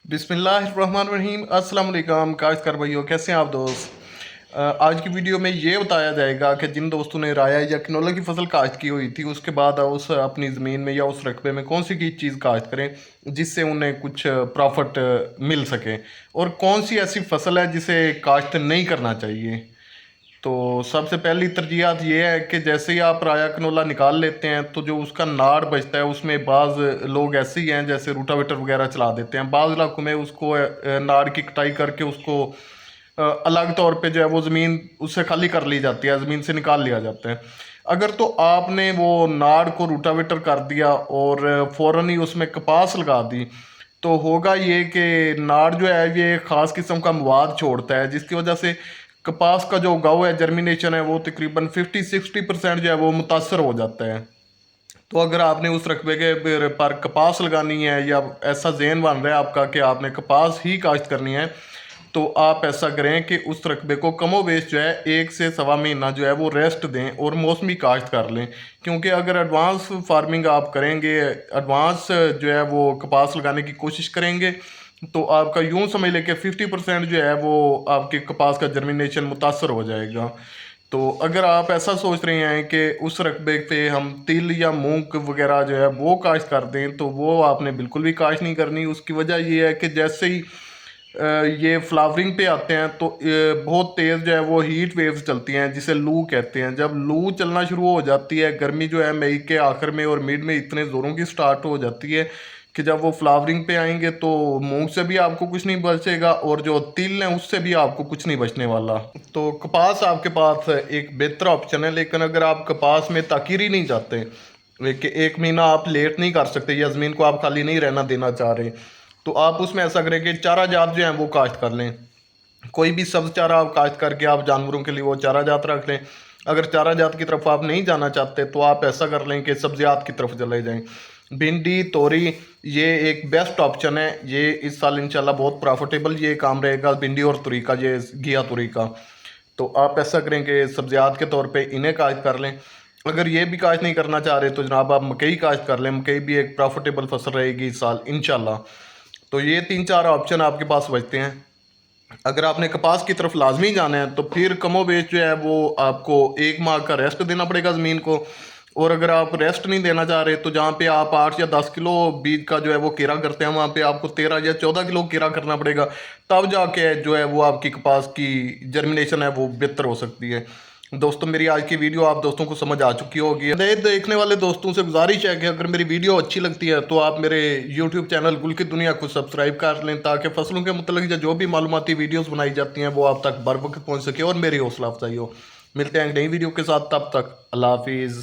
बिस्मिल्लाहिर्रहमानिर्रहीम। अस्सलाम वालेकुम काश्तकार भाइयों, कैसे हैं आप दोस्त। आज की वीडियो में ये बताया जाएगा कि जिन दोस्तों ने राया या कनोला की फसल काश्त की हुई थी, उसके बाद उस अपनी ज़मीन में या उस रकबे में कौन सी की चीज़ काश्त करें जिससे उन्हें कुछ प्रॉफिट मिल सके, और कौन सी ऐसी फसल है जिसे काश्त नहीं करना चाहिए। तो सबसे पहली तरजीहात ये है कि जैसे ही आप राया कनोला निकाल लेते हैं तो जो उसका नाड़ बचता है उसमें बाज़ लोग ऐसे ही हैं जैसे रूटावेटर वगैरह चला देते हैं। बाज़ इलाकों में उसको नाड़ की कटाई करके उसको अलग तौर पे जो है वो ज़मीन उससे खाली कर ली जाती है, ज़मीन से निकाल लिया जाता है। अगर तो आपने वो नाड़ को रूटावेटर कर दिया और फ़ौरन ही उसमें कपास लगा दी, तो होगा ये कि नाड़ जो है ये ख़ास किस्म का मवाद छोड़ता है, जिसकी वजह से कपास का जो उगाव है, जर्मिनेशन है, वो तकरीबन 50-60% जो है वो मुतासर हो जाता है। तो अगर आपने उस रकबे के पर कपास लगानी है या ऐसा ज़हन बन रहा है आपका कि आपने कपास ही काश्त करनी है, तो आप ऐसा करें कि उस रकबे को कमो बेश जो है 1 से सवा महीना जो है वो रेस्ट दें और मौसमी काश्त कर लें। क्योंकि अगर एडवांस फार्मिंग आप करेंगे, एडवांस जो है वो कपास लगाने की कोशिश करेंगे, तो आपका यूं समझ लें कि 50% जो है वो आपके कपास का जर्मिनेशन मुतासर हो जाएगा। तो अगर आप ऐसा सोच रहे हैं कि उस रकबे पे हम तिल या मूंग वगैरह जो है वो काश्त कर दें, तो वो आपने बिल्कुल भी काश्त नहीं करनी। उसकी वजह ये है कि जैसे ही ये फ्लावरिंग पे आते हैं तो बहुत तेज़ जो है वो हीट वेव्स चलती हैं, जिसे लू कहते हैं। जब लू चलना शुरू हो जाती है, गर्मी जो है मई के आखिर में और मिड में इतने ज़ोरों की स्टार्ट हो जाती है कि जब वो फ्लावरिंग पे आएंगे तो मूंग से भी आपको कुछ नहीं बचेगा और जो तिल है उससे भी आपको कुछ नहीं बचने वाला। तो कपास आपके पास एक बेहतर ऑप्शन है, लेकिन अगर आप कपास में ताकीर ही नहीं चाहते, एक महीना आप लेट नहीं कर सकते या ज़मीन को आप खाली नहीं रहना देना चाह रहे, तो आप उसमें ऐसा करें कि चारा जात जो है वो काश्त कर लें। कोई भी सब्ज चारा आप काश्त करके आप जानवरों के लिए वो चारा जात रख लें। अगर चारा जात की तरफ आप नहीं जाना चाहते तो आप ऐसा कर लें कि सब्जियात की तरफ चले जाएं। भिंडी, तोरी, ये एक बेस्ट ऑप्शन है। ये इस साल इंशाल्लाह बहुत प्रॉफिटेबल ये काम रहेगा, भिंडी और तुरी का, ये घिया तुरी का। तो आप ऐसा करें कि सब्जियात के तौर पे इन्हें काश्त कर लें। अगर ये भी काश्त नहीं करना चाह रहे तो जनाब आप मकई काश्त कर लें। मकई भी एक प्रॉफिटेबल फसल रहेगी इस साल इंशाल्लाह। तो ये 3-4 ऑप्शन आपके पास बचते हैं। अगर आपने कपास की तरफ लाजमी जाना है तो फिर कमो बेश जो है वो आपको 1 माह का रेस्ट देना पड़ेगा ज़मीन को। और अगर आप रेस्ट नहीं देना चाह रहे तो जहाँ पे आप 8 या 10 किलो बीज का जो है वो कीरा करते हैं, वहाँ पे आपको 13 या 14 किलो कीरा करना पड़ेगा। तब जाके जो है वो आपकी कपास की जर्मिनेशन है वो बेहतर हो सकती है। दोस्तों, मेरी आज की वीडियो आप दोस्तों को समझ आ चुकी होगी। नए देखने वाले दोस्तों से गुजारिश है कि अगर मेरी वीडियो अच्छी लगती है तो आप मेरे यूट्यूब चैनल गुल की दुनिया को सब्सक्राइब कर लें, ताकि फसलों के मतलब जो भी मालूमाती वीडियोस बनाई जाती हैं वो आप तक बर वक्त पहुँच सके और मेरी हौसला अफजाई हो। मिलते हैं एक नई वीडियो के साथ, तब तक अल्लाह हाफिज़।